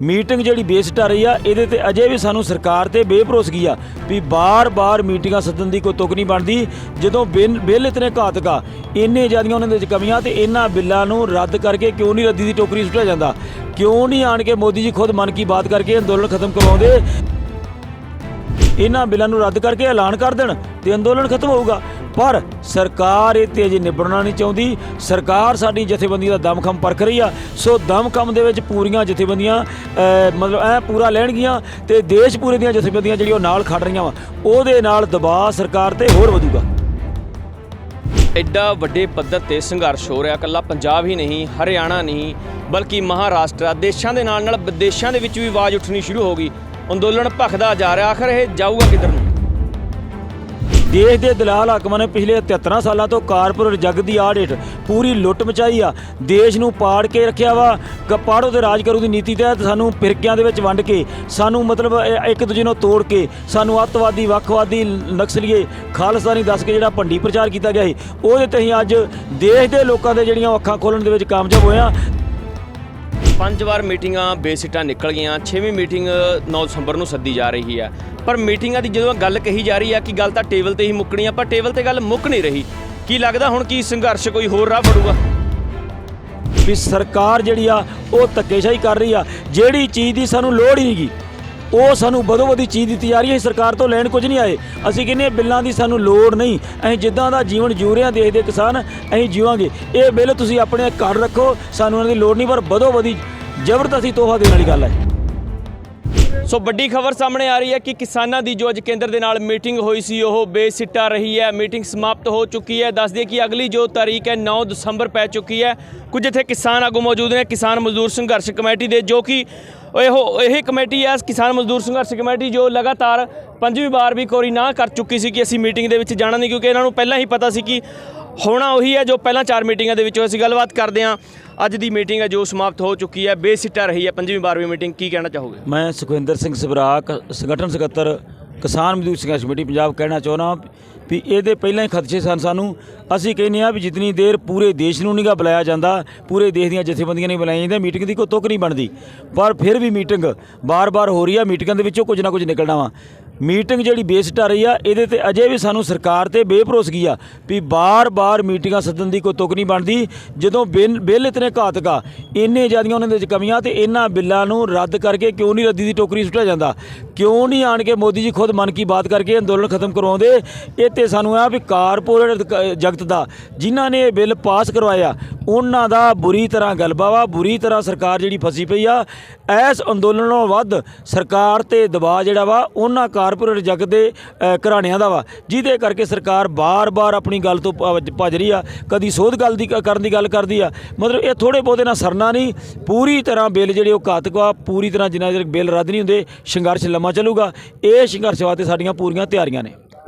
Meeting जिहड़ी बेसिट आ रही आ इहदे ते अजे भी सानू सरकार ते बेभरोसगी आ भी बार बार मीटिंगां सੱਦਣ ਦੀ ਕੋਈ ਤੁਕ नहीं बनती ਜਦੋਂ बिल इतने घातक आ इन्ने ज़्यादा उन्हां दे कमियां ते इन्हां बिल्लां नूं रद्द करके क्यों नहीं रद्दी दी टोकरी सुट्टिया जाता क्यों नहीं आण के मोदी जी खुद मन की बात करके अंदोलन खत्म करवाउंदे इन्हां बिल्लां नूं रद्द करके ऐलान कर देण ते अंदोलन खत्म होऊगा पर सरकार ਇਹ ਤੇ ਅਜੇ ਨਿਬੜਨਾ ਨਹੀਂ ਚਾਹੁੰਦੀ। सरकार साडी जथेबंदी का दमखम परख रही आ सो दमखम ਦੇ ਵਿੱਚ ਪੂਰੀਆਂ ਜਥੇਬੰਦੀਆਂ मतलब ਐ ਪੂਰਾ ਲੈਣਗੀਆਂ ਤੇ ਦੇਸ਼ ਪੂਰੇ ਦੀਆਂ ਜਥੇਬੰਦੀਆਂ ਜਿਹੜੀਆਂ ਉਹ ਨਾਲ ਖੜ ਰਹੀਆਂ ਵਾ ਉਹਦੇ ਨਾਲ ਦਬਾਅ ਸਰਕਾਰ ਤੇ ਹੋਰ ਵਧੂਗਾ। ਐਡਾ ਵੱਡੇ ਪੱਧਰ ਤੇ ਸੰਘਰਸ਼ ਹੋ ਰਿਹਾ ਇਕੱਲਾ ਪੰਜਾਬ ਹੀ ਨਹੀਂ ਹਰਿਆਣਾ ਨਹੀਂ ਬਲਕਿ ਮਹਾਰਾਸ਼ਟਰ ਦੇਸ਼ਾਂ ਦੇ ਨਾਲ ਵਿਦੇਸ਼ਾਂ ਦੇ ਵਿੱਚ ਵੀ ਆਵਾਜ਼ ਉੱਠਣੀ ਸ਼ੁਰੂ ਹੋ ਗਈ। ਅੰਦੋਲਨ ਭਖਦਾ ਜਾ ਰਿਹਾ ਆਖਰ ਇਹ ਜਾਊਗਾ ਕਿੱਧਰ ਨੂੰ। देश के दलाल हाकमां ने पिछले 73 सालों तो कारपोरेट जग की आड़ पूरी लुੱਟ मचाई आ देश नूं पाड़ के रखिया वा पाड़ो ते राज करू की नीति तहत सानू फिरकियां दे विच वंड के सानू मतलब एक दूजे नूं तोड़ के सानू अतवादी वखवादी नक्सलीए खालिस्तानी दस के जिहड़ा भंडी प्रचार किया गया है ਉਹਦੇ ते ही अज देश के लोगों के जिहड़ियां अखां खोलण दे विच कामयाब होए आ। 5 ਵਾਰ ਮੀਟਿੰਗਾਂ ਬੇਸਿੱਟਾਂ ਨਿਕਲ ਗਈਆਂ 6ਵੀਂ ਮੀਟਿੰਗ 9 ਦਸੰਬਰ ਨੂੰ ਸੱਦੀ ਜਾ ਰਹੀ ਹੈ ਪਰ ਮੀਟਿੰਗਾਂ ਦੀ ਜਦੋਂ ਗੱਲ ਕਹੀ ਜਾ ਰਹੀ ਹੈ ਕਿ ਗੱਲ ਤਾਂ ਟੇਬਲ ਤੇ ਹੀ ਮੁੱਕਣੀ ਆ ਪਰ ਟੇਬਲ ਤੇ ਗੱਲ ਮੁੱਕ ਨਹੀਂ ਰਹੀ। ਕੀ ਲੱਗਦਾ ਹੁਣ ਕੀ ਸੰਘਰਸ਼ ਕੋਈ ਹੋਰ ਰਾਹ ਫੜੂਗਾ? ਵੀ ਸਰਕਾਰ ਜਿਹੜੀ ਆ ਉਹ ਧੱਕੇਸ਼ਾਹੀ ਕਰ ਰਹੀ ਆ ਜਿਹੜੀ ਚੀਜ਼ ਦੀ ਸਾਨੂੰ ਲੋੜ ਹੀ ਨਹੀਂਗੀ ਉਹ ਸਾਨੂੰ ਬਦੋ ਬਦੀ ਚੀਜ਼ ਦਿੱਤੀ ਜਾ ਰਹੀ ਹੈ। ਸਰਕਾਰ ਤੋਂ ਲੈਣ ਕੁਝ ਨਹੀਂ ਆਏ ਅਸੀਂ ਕਹਿੰਦੇ ਬਿੱਲਾਂ ਦੀ ਸਾਨੂੰ ਲੋੜ ਨਹੀਂ ਅਸੀਂ ਜਿੱਦਾਂ ਦਾ ਜੀਵਨ ਜੂ ਰਹੇ ਹਾਂ ਦੇਖਦੇ ਕਿਸਾਨ ਅਸੀਂ ਜੀਵਾਂਗੇ ਇਹ ਬਿੱਲ ਤੁਸੀਂ ਆਪਣੇ ਘਰ ਰੱਖੋ ਸਾਨੂੰ ਉਹਨਾਂ ਦੀ ਲੋੜ ਨਹੀਂ ਪਰ ਬਦੋ ਬਦੀ ਜ਼ਬਰਦਸਤੀ ਤੋਹਫਾ ਦੇਣ ਵਾਲੀ ਗੱਲ ਹੈ। ਸੋ ਵੱਡੀ ਖਬਰ ਸਾਹਮਣੇ ਆ ਰਹੀ ਹੈ ਕਿ ਕਿਸਾਨਾਂ ਦੀ ਜੋ ਅੱਜ ਕੇਂਦਰ ਦੇ ਨਾਲ ਮੀਟਿੰਗ ਹੋਈ ਸੀ ਉਹ ਬੇਸਿੱਟਾ ਰਹੀ ਹੈ। ਮੀਟਿੰਗ ਸਮਾਪਤ ਹੋ ਚੁੱਕੀ ਹੈ। ਦੱਸ ਦਈਏ ਕਿ ਅਗਲੀ ਜੋ ਤਾਰੀਖ ਹੈ 9 ਦਸੰਬਰ ਪੈ ਚੁੱਕੀ ਹੈ। ਕੁਝ ਇੱਥੇ ਕਿਸਾਨ ਆਗੂ ਮੌਜੂਦ ਨੇ ਕਿਸਾਨ ਮਜ਼ਦੂਰ ਸੰਘਰਸ਼ ਕਮੇਟੀ ਦੇ ਜੋ ਕਿ ਇਹ ਕਮੇਟੀ ਹੈ ਕਿਸਾਨ ਮਜ਼ਦੂਰ ਸੰਘਰਸ਼ ਕਮੇਟੀ ਜੋ ਲਗਾਤਾਰ 5ਵੀਂ ਵਾਰ ਵੀ ਕੋਰੀ ਨਾ ਕਰ ਚੁੱਕੀ ਸੀ ਕਿ ਅਸੀਂ ਮੀਟਿੰਗ ਦੇ ਵਿੱਚ ਜਾਣਾ ਨਹੀਂ ਕਿਉਂਕਿ ਇਹਨਾਂ ਨੂੰ ਪਹਿਲਾਂ ਹੀ ਪਤਾ ਸੀ ਕਿ ਹੋਣਾ ਉਹੀ ਹੈ ਜੋ ਪਹਿਲਾਂ 4 ਮੀਟਿੰਗਾਂ ਦੇ ਵਿੱਚ ਅਸੀਂ ਗੱਲਬਾਤ ਕਰਦੇ ਹਾਂ। ਅੱਜ ਦੀ ਮੀਟਿੰਗ ਹੈ ਜੋ ਸਮਾਪਤ ਹੋ ਚੁੱਕੀ ਹੈ ਬੇਸਿੱਟਾ ਰਹੀ ਹੈ 5ਵੀਂ 12ਵੀਂ ਮੀਟਿੰਗ ਕੀ ਕਹਿਣਾ ਚਾਹੋਗੇ? ਮੈਂ ਸੁਖਵਿੰਦਰ ਸਿੰਘ ਸਬਰਾਕ ਸੰਗਠਨ ਸਕੱਤਰ ਕਿਸਾਨ ਮਜ਼ਦੂਰ ਸੰਘਰਸ਼ ਕਮੇਟੀ ਪੰਜਾਬ ਕਹਿਣਾ ਚਾਹੁੰਦਾ ਵੀ ਇਹਦੇ ਪਹਿਲਾਂ ਹੀ ਖਦਸ਼ੇ ਸਨ ਸਾਨੂੰ ਅਸੀਂ ਕਹਿੰਦੇ ਹਾਂ ਵੀ ਜਿੰਨੀ ਦੇਰ ਪੂਰੇ ਦੇਸ਼ ਨੂੰ ਨਹੀਂਗਾ ਬੁਲਾਇਆ ਜਾਂਦਾ ਪੂਰੇ ਦੇਸ਼ ਦੀਆਂ ਜਥੇਬੰਦੀਆਂ ਨਹੀਂ ਬੁਲਾਈਆਂ ਜਾਂਦੀਆਂ ਮੀਟਿੰਗ ਦੀ ਕੋਈ ਤੁਕ ਨਹੀਂ ਬਣਦੀ ਪਰ ਫਿਰ ਵੀ ਮੀਟਿੰਗ ਬਾਰ-ਬਾਰ ਹੋ ਰਹੀ ਆ ਮੀਟਿੰਗਾਂ ਦੇ ਵਿੱਚੋਂ ਕੁਝ ਨਾ ਕੁਝ ਨਿਕਲਣਾ ਵਾ। मीटिंग जिहड़ी बेसिट आ रही आ इहदे ते अजे भी सानू सरकार ते बेभरोसगी आ भी बार बार मीटिंगां सੱਦਣ ਦੀ कोई तुक नहीं बनती ਜਦੋਂ बिल इतने घातक आ इन्ने ज़्यादा उन्हां दे कमियां ते इन्हां बिल्लां नूं रद्द करके क्यों नहीं रद्दी दी टोकरी सुट्टिया जाता क्यों नहीं आण के मोदी जी खुद मन की बात करके अंदोलन खत्म करवाउंदे इह ते सानू आ भी कारपोरेट जगत दा जिन्हां ने बिल पास करवाया उन्हां दा बुरी तरह गलबा वा बुरी तरह सरकार जिहड़ी फसी पई आ इस अंदोलन नालों वध सरकार ते दबाਅ जिहड़ा वा उन्हां कारपोरेट जग के घराणियां दा वा जिहदे करके सरकार बार बार अपनी गल तो भज रही आ कदी सोध गल दी करन दी गल करदी आ मतलब ये थोड़े बहुते ना सरना नहीं पूरी तरह बिल जिहड़े ओह घातक वा पूरी तरह जिन्ना चਿਰ बिल रद्द नहीं हुंदे संघर्ष लम्मा चलूगा। ये संघर्ष वास्ते साडीਆਂ पूरीਆਂ ਤਿਆਰੀਆਂ ਨੇ।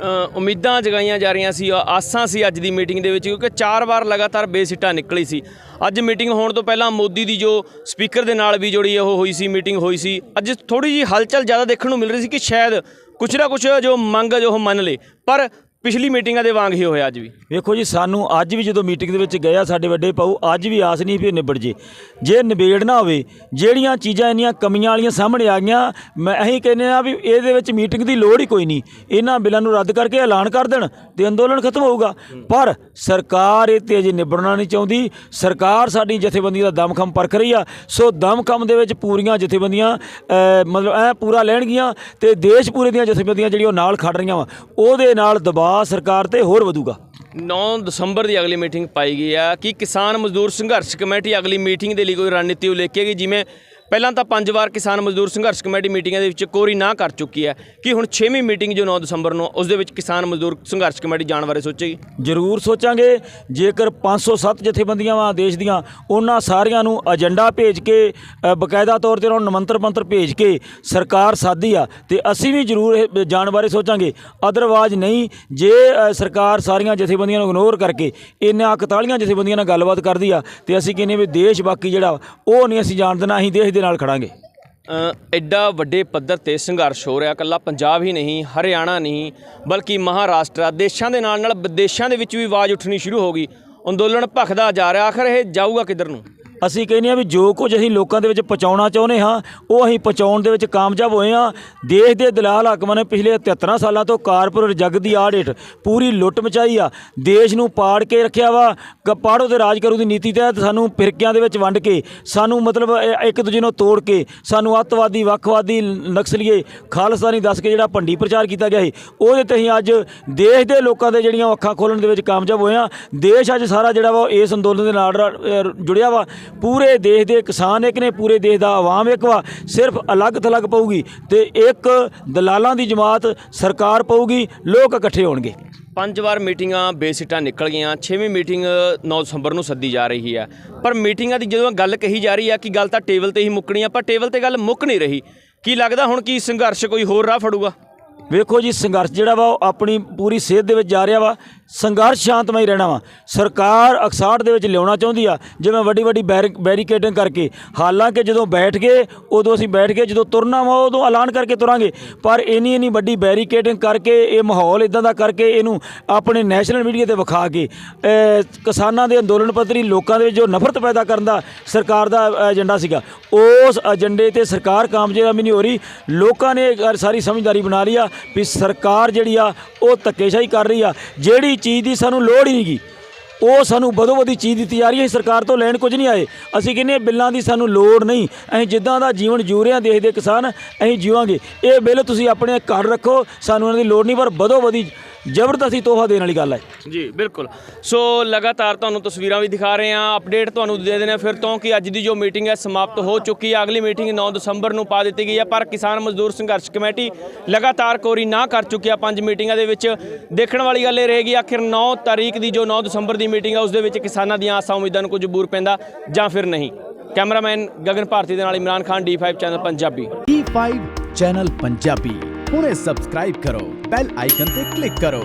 ਉਮੀਦਾਂ ਜਗਾਈਆਂ ਜਾ ਰਹੀਆਂ ਸੀ ਆਸਾਂ ਸੀ ਅੱਜ ਦੀ ਮੀਟਿੰਗ ਦੇ ਵਿੱਚ ਕਿਉਂਕਿ 4 ਵਾਰ ਲਗਾਤਾਰ ਬੇਸਿੱਟਾ ਨਿਕਲੀ ਸੀ। ਅੱਜ ਮੀਟਿੰਗ ਹੋਣ ਤੋਂ ਪਹਿਲਾਂ ਮੋਦੀ ਦੀ ਜੋ ਸਪੀਕਰ ਦੇ ਨਾਲ ਵੀ ਜਿਹੜੀ ਉਹ ਹੋਈ ਸੀ ਮੀਟਿੰਗ ਹੋਈ ਸੀ ਅੱਜ ਥੋੜੀ ਜਿਹੀ ਹਲਚਲ ਜ਼ਿਆਦਾ ਦੇਖਣ ਨੂੰ ਮਿਲ ਰਹੀ ਸੀ ਕਿ ਸ਼ਾਇਦ ਕੁਛ ਨਾ ਕੁਛ ਜੋ ਮੰਗ ਜੋ ਮੰਨ ਲੇ ਪਰ ਪਿਛਲੀ ਮੀਟਿੰਗਾਂ ਦੇ ਵਾਂਗ ਹੀ ਹੋਇਆ ਅੱਜ ਵੀ। ਵੇਖੋ ਜੀ ਸਾਨੂੰ ਅੱਜ ਵੀ ਜਦੋਂ ਮੀਟਿੰਗ ਦੇ ਵਿੱਚ ਗਏ ਆ ਸਾਡੇ ਵੱਡੇ ਭਾਊ ਅੱਜ ਵੀ ਆਸ ਨਹੀਂ ਵੀ ਨਿਬੜ ਜੇ ਨਿਬੇੜ ਨਾ ਹੋਵੇ ਜਿਹੜੀਆਂ ਚੀਜ਼ਾਂ ਇੰਨੀਆਂ ਕਮੀਆਂ ਵਾਲੀਆਂ ਸਾਹਮਣੇ ਆ ਗਈਆਂ ਮੈਂ ਅਸੀਂ ਕਹਿੰਦੇ ਆ ਵੀ ਇਹਦੇ ਵਿੱਚ ਮੀਟਿੰਗ ਦੀ ਲੋੜ ਹੀ ਕੋਈ ਨਹੀਂ ਇਹਨਾਂ ਬਿੱਲਾਂ ਨੂੰ ਰੱਦ ਕਰਕੇ ਐਲਾਨ ਕਰ ਦੇਣ ਤੇ ਅੰਦੋਲਨ ਖਤਮ ਹੋਊਗਾ ਪਰ ਸਰਕਾਰ ਇਹ ਤੇ ਅਜੇ ਨਿਬੜਨਾ ਨਹੀਂ ਚਾਹੁੰਦੀ। ਸਰਕਾਰ ਸਾਡੀ ਜਥੇਬੰਦੀ ਦਾ ਦਮਖਮ ਪਰਖ ਰਹੀ ਆ ਸੋ ਦਮਖਮ ਦੇ ਵਿੱਚ ਪੂਰੀਆਂ ਜਥੇਬੰਦੀਆਂ ਮਤਲਬ ਐ ਪੂਰਾ ਲੈਣਗੀਆਂ ਤੇ ਦੇਸ਼ ਪੂਰੇ ਦੀਆਂ ਜਥੇਬੰਦੀਆਂ ਜਿਹੜੀਆਂ ਉਹ ਨਾਲ ਖੜ ਰਹੀਆਂ ਵਾ ਉਹਦੇ ਨਾਲ ਦਬਾਅ सरकार ते होर वधूगा। 9 ਦਸੰਬਰ ਦੀ ਅਗਲੀ ਮੀਟਿੰਗ ਪਾਈ ਗਈ ਆ ਕਿ ਕਿਸਾਨ ਮਜ਼ਦੂਰ ਸੰਘਰਸ਼ ਕਮੇਟੀ ਅਗਲੀ ਮੀਟਿੰਗ ਦੇ ਲਈ ਕੋਈ ਰਣਨੀਤੀ ਉਲੀਕੇਗੀ ਜਿਵੇਂ ਪਹਿਲਾਂ ਤਾਂ 5 ਵਾਰ ਕਿਸਾਨ ਮਜ਼ਦੂਰ ਸੰਘਰਸ਼ ਕਮੇਟੀ ਮੀਟਿੰਗਾਂ ਦੇ ਵਿੱਚ ਕੋਰੀ ਨਾ ਕਰ ਚੁੱਕੀ ਹੈ ਕਿ ਹੁਣ 6ਵੀਂ ਮੀਟਿੰਗ ਜੋ 9 ਦਸੰਬਰ ਨੂੰ ਉਸ ਦੇ ਵਿੱਚ ਕਿਸਾਨ ਮਜ਼ਦੂਰ ਸੰਘਰਸ਼ ਕਮੇਟੀ ਜਾਣ ਬਾਰੇ ਸੋਚੇਗੀ? ਜ਼ਰੂਰ ਸੋਚਾਂਗੇ। ਜੇਕਰ 507 ਜਥੇਬੰਦੀਆਂ ਵਾ ਦੇਸ਼ ਦੀਆਂ ਉਹਨਾਂ ਸਾਰਿਆਂ ਨੂੰ ਏਜੰਡਾ ਭੇਜ ਕੇ ਬਕਾਇਦਾ ਤੌਰ ਤੇ ਉਹਨਾਂ ਨੂੰ ਨਿਮੰਤਰਣ ਪੰਤਰ ਭੇਜ ਕੇ ਸਰਕਾਰ ਸਾਦੀ ਆ ਤੇ ਅਸੀਂ ਵੀ ਜ਼ਰੂਰ ਇਹ ਜਾਣ ਬਾਰੇ ਸੋਚਾਂਗੇ। ਅਦਰਵਾਇਜ਼ ਨਹੀਂ ਜੇ ਸਰਕਾਰ ਸਾਰੀਆਂ ਜਥੇਬੰਦੀਆਂ ਨੂੰ ਇਗਨੋਰ ਕਰਕੇ ਇਹਨਾਂ 41 ਜਥੇਬੰਦੀਆਂ ਨਾਲ ਗੱਲਬਾਤ ਕਰਦੀ ਆ ਤੇ ਅਸੀਂ ਕਹਿੰਦੇ ਵੀ ਦੇਸ਼ ਬਾਕੀ ਜਿਹੜਾ ਉਹ ਨਹੀਂ ਅਸੀਂ ਜਾਣ ਦੇਣਾ ਅਸੀਂ ਦੇਸ਼ ਦੇ ਨਾਲ ਖੜਾਂਗੇ। ਐਡਾ ਵੱਡੇ ਪੱਧਰ ਤੇ ਸੰਘਰਸ਼ ਹੋ ਰਿਹਾ ਇਕੱਲਾ ਪੰਜਾਬ ਹੀ ਨਹੀਂ ਹਰਿਆਣਾ ਨਹੀਂ ਬਲਕਿ ਮਹਾਰਾਸ਼ਟਰ ਦੇਸ਼ਾਂ ਦੇ ਨਾਲ ਵਿਦੇਸ਼ਾਂ ਦੇ ਵਿੱਚ ਵੀ ਆਵਾਜ਼ ਉੱਠਣੀ ਸ਼ੁਰੂ ਹੋ ਗਈ। ਅੰਦੋਲਨ ਭਖਦਾ ਜਾ ਰਿਹਾ ਆਖਰ ਇਹ ਜਾਊਗਾ ਕਿੱਧਰ ਨੂੰ? ਅਸੀਂ ਕਹਿੰਦੇ ਹਾਂ ਵੀ ਜੋ ਕੁਝ ਅਸੀਂ ਲੋਕਾਂ ਦੇ ਵਿੱਚ ਪਹੁੰਚਾਉਣਾ ਚਾਹੁੰਦੇ ਹਾਂ ਉਹ ਅਸੀਂ ਪਹੁੰਚਾਉਣ ਦੇ ਵਿੱਚ ਕਾਮਯਾਬ ਹੋਏ ਹਾਂ। ਦੇਸ਼ ਦੇ ਦਲਾਲ ਹਾਕਮਾਂ ਨੇ ਪਿਛਲੇ 73 ਸਾਲਾਂ ਤੋਂ ਕਾਰਪੋਰੇਟ ਜੱਗ ਦੀ ਆੜਿਟ ਪੂਰੀ ਲੁੱਟ ਮਚਾਈ ਆ। ਦੇਸ਼ ਨੂੰ ਪਾੜ ਕੇ ਰੱਖਿਆ ਵਾ। ਪਾੜੋ ਤੇ ਰਾਜ ਕਰੂ ਦੀ ਨੀਤੀ ਤਹਿਤ ਸਾਨੂੰ ਫਿਰਕਿਆਂ ਦੇ ਵਿੱਚ ਵੰਡ ਕੇ, ਸਾਨੂੰ ਮਤਲਬ ਇੱਕ ਦੂਜੇ ਨੂੰ ਤੋੜ ਕੇ, ਸਾਨੂੰ ਅੱਤਵਾਦੀ, ਵੱਖਵਾਦੀ, ਨਕਸਲੀਏ, ਖਾਲਿਸਤਾਨੀ ਦੱਸ ਕੇ ਜਿਹੜਾ ਭੰਡੀ ਪ੍ਰਚਾਰ ਕੀਤਾ ਗਿਆ ਸੀ, ਉਹਦੇ ਤੇ ਅਸੀਂ ਅੱਜ ਦੇਸ਼ ਦੇ ਲੋਕਾਂ ਦੇ ਜਿਹੜੀਆਂ ਅੱਖਾਂ ਖੋਲ੍ਹਣ ਦੇ ਵਿੱਚ ਕਾਮਯਾਬ ਹੋਏ ਹਾਂ। ਦੇਸ਼ ਅੱਜ ਸਾਰਾ ਜਿਹੜਾ ਵਾ ਇਸ ਅੰਦੋਲਨ ਦੇ ਨਾਲ ਜੁੜਿਆ ਵਾ। ਪੂਰੇ ਦੇਸ਼ ਦੇ ਕਿਸਾਨ ਇੱਕ ਨੇ, ਪੂਰੇ ਦੇਸ਼ ਦਾ ਆਵਾਮ ਇੱਕ ਵਾ। ਸਿਰਫ ਅਲੱਗ ਥਲੱਗ ਪਊਗੀ ਤੇ ਇੱਕ ਦਲਾਲਾਂ ਦੀ ਜਮਾਤ ਸਰਕਾਰ ਪਊਗੀ, ਲੋਕ ਇਕੱਠੇ ਹੋਣਗੇ। 5 ਵਾਰ ਮੀਟਿੰਗਾਂ ਬੇਸਿੱਟਾ ਨਿਕਲ ਗਈਆਂ। 6ਵੀਂ ਮੀਟਿੰਗ 9 ਦਸੰਬਰ ਨੂੰ ਸੱਦੀ ਜਾ ਰਹੀ ਹੈ, ਪਰ ਮੀਟਿੰਗਾਂ ਦੀ ਜਦੋਂ ਗੱਲ ਕਹੀ ਜਾ ਰਹੀ ਹੈ ਕਿ ਗੱਲ ਤਾਂ ਟੇਬਲ ਤੇ ਹੀ ਮੁੱਕਣੀ ਆ, ਪਰ ਟੇਬਲ ਤੇ ਗੱਲ ਮੁੱਕ ਨਹੀਂ ਰਹੀ। ਕੀ ਲੱਗਦਾ ਹੁਣ ਕੀ ਸੰਘਰਸ਼ ਕੋਈ ਹੋਰ ਰਾਹ ਫੜੂਗਾ? ਵੇਖੋ ਜੀ, ਸੰਘਰਸ਼ ਜਿਹੜਾ ਵਾ ਉਹ ਆਪਣੀ ਪੂਰੀ ਸਿਹਤ ਦੇ ਵਿੱਚ ਜਾ ਰਿਹਾ ਵਾ। ਸੰਘਰਸ਼ ਸ਼ਾਂਤਮਈ ਰਹਿਣਾ ਵਾ। ਸਰਕਾਰ ਅਕਸਾਟ ਦੇ ਵਿੱਚ ਲਿਆਉਣਾ ਚਾਹੁੰਦੀ ਆ, ਜਿਵੇਂ ਵੱਡੀ ਵੱਡੀ ਬੈਰੀਕੇਡਿੰਗ ਕਰਕੇ। ਹਾਲਾਂਕਿ ਜਦੋਂ ਬੈਠ ਗਏ ਉਦੋਂ ਅਸੀਂ ਬੈਠ ਕੇ, ਜਦੋਂ ਤੁਰਨਾ ਵਾ ਉਦੋਂ ਐਲਾਨ ਕਰਕੇ ਤੁਰਾਂਗੇ, ਪਰ ਇੰਨੀ ਵੱਡੀ ਬੈਰੀਕੇਡਿੰਗ ਕਰਕੇ, ਇਹ ਮਾਹੌਲ ਇਦਾਂ ਦਾ ਕਰਕੇ, ਇਹਨੂੰ ਆਪਣੇ ਨੈਸ਼ਨਲ ਮੀਡੀਆ ਤੇ ਵਿਖਾ ਕੇ ਕਿਸਾਨਾਂ ਦੇ ਅੰਦੋਲਨ ਪੱਧਰੀ ਲੋਕਾਂ ਦੇ ਵਿੱਚ ਜੋ ਨਫ਼ਰਤ ਪੈਦਾ ਕਰਨ ਦਾ ਸਰਕਾਰ ਦਾ ਏਜੰਡਾ ਸੀਗਾ, ਉਸ ਏਜੰਡੇ ਤੇ ਸਰਕਾਰ ਕਾਮਯਾਬ ਨਹੀਂ ਹੋ ਰਹੀ। ਲੋਕਾਂ ਨੇ ਸਾਰੀ ਸਮਝਦਾਰੀ ਬਣਾ ਲਈ ਆ ਵੀ ਸਰਕਾਰ ਜਿਹੜੀ ਆ ਉਹ ਧੱਕੇਸ਼ਾਹੀ ਕਰ ਰਹੀ ਆ। ਜਿਹੜੀ ਚੀਜ਼ ਦੀ ਸਾਨੂੰ ਲੋੜ ਹੀ ਨਹੀਂ ਗੀ ਉਹ ਸਾਨੂੰ ਬਦੋ ਬਦੀ ਚੀਜ਼ ਦਿੱਤੀ ਜਾ ਰਹੀ ਹੈ। ਸਰਕਾਰ ਤੋਂ ਲੈਣ ਕੁਝ ਨਹੀਂ ਆਏ। ਅਸੀਂ ਕਹਿੰਦੇ ਬਿੱਲਾਂ ਦੀ ਸਾਨੂੰ ਲੋੜ ਨਹੀਂ। ਅਸੀਂ ਜਿੱਦਾਂ ਦਾ ਜੀਵਨ ਜੂ ਰਹੇ ਹਾਂ ਦੇਸ਼ ਦੇ ਕਿਸਾਨ, ਅਸੀਂ ਜੀਵਾਂਗੇ। ਇਹ ਬਿੱਲ ਤੁਸੀਂ ਆਪਣੇ ਘਰ ਰੱਖੋ, ਸਾਨੂੰ ਇਹਨਾਂ ਦੀ ਲੋੜ ਨਹੀਂ, ਪਰ ਬਦੋ ਬਦੀ ਜ਼ਬਰਦਸਤੀ ਤੋਹਫਾ ਦੇਣ ਵਾਲੀ ਗੱਲ ਹੈ ਜੀ। ਬਿਲਕੁਲ। ਸੋ ਲਗਾਤਾਰ ਤੁਹਾਨੂੰ ਤਸਵੀਰਾਂ ਵੀ ਦਿਖਾ ਰਹੇ ਹਾਂ, ਅਪਡੇਟ ਤੁਹਾਨੂੰ ਦੇ ਦੇਣਾ ਫਿਰ ਤੋਂ ਕਿ ਅੱਜ ਦੀ ਜੋ ਮੀਟਿੰਗ ਹੈ ਸਮਾਪਤ ਹੋ ਚੁੱਕੀ ਹੈ। ਅਗਲੀ ਮੀਟਿੰਗ 9 ਦਸੰਬਰ ਨੂੰ ਪਾ ਦਿੱਤੀ ਗਈ ਹੈ, ਪਰ ਕਿਸਾਨ ਮਜ਼ਦੂਰ ਸੰਘਰਸ਼ ਕਮੇਟੀ ਲਗਾਤਾਰ ਕੋਰੀ ਨਾ ਕਰ ਚੁੱਕੀ ਹੈ 5 ਮੀਟਿੰਗਾਂ ਦੇ ਵਿੱਚ। ਦੇਖਣ ਵਾਲੀ ਗੱਲ ਇਹ ਰਹੇਗੀ ਆਖਿਰ 9 ਤਾਰੀਖ ਦੀ ਜੋ 9 ਦਸੰਬਰ ਦੀ ਮੀਟਿੰਗ ਹੈ ਉਸ ਦੇ ਵਿੱਚ ਕਿਸਾਨਾਂ ਦੀਆਂ ਆਸਾਂ ਉਮੀਦਾਂ ਨੂੰ ਕੁਝ ਬੂਰ ਪੈਂਦਾ ਜਾਂ ਫਿਰ ਨਹੀਂ। ਕੈਮਰਾਮੈਨ ਗਗਨ ਭਾਰਤੀ ਦੇ ਨਾਲ Imran Khan, D5 channel Punjabi. D5 channel Punjabi ਹੁਣੇ ਸਬਸਕ੍ਰਾਈਬ ਕਰੋ, ਬੈਲ ਆਈਕਨ ਤੇ ਕਲਿੱਕ ਕਰੋ।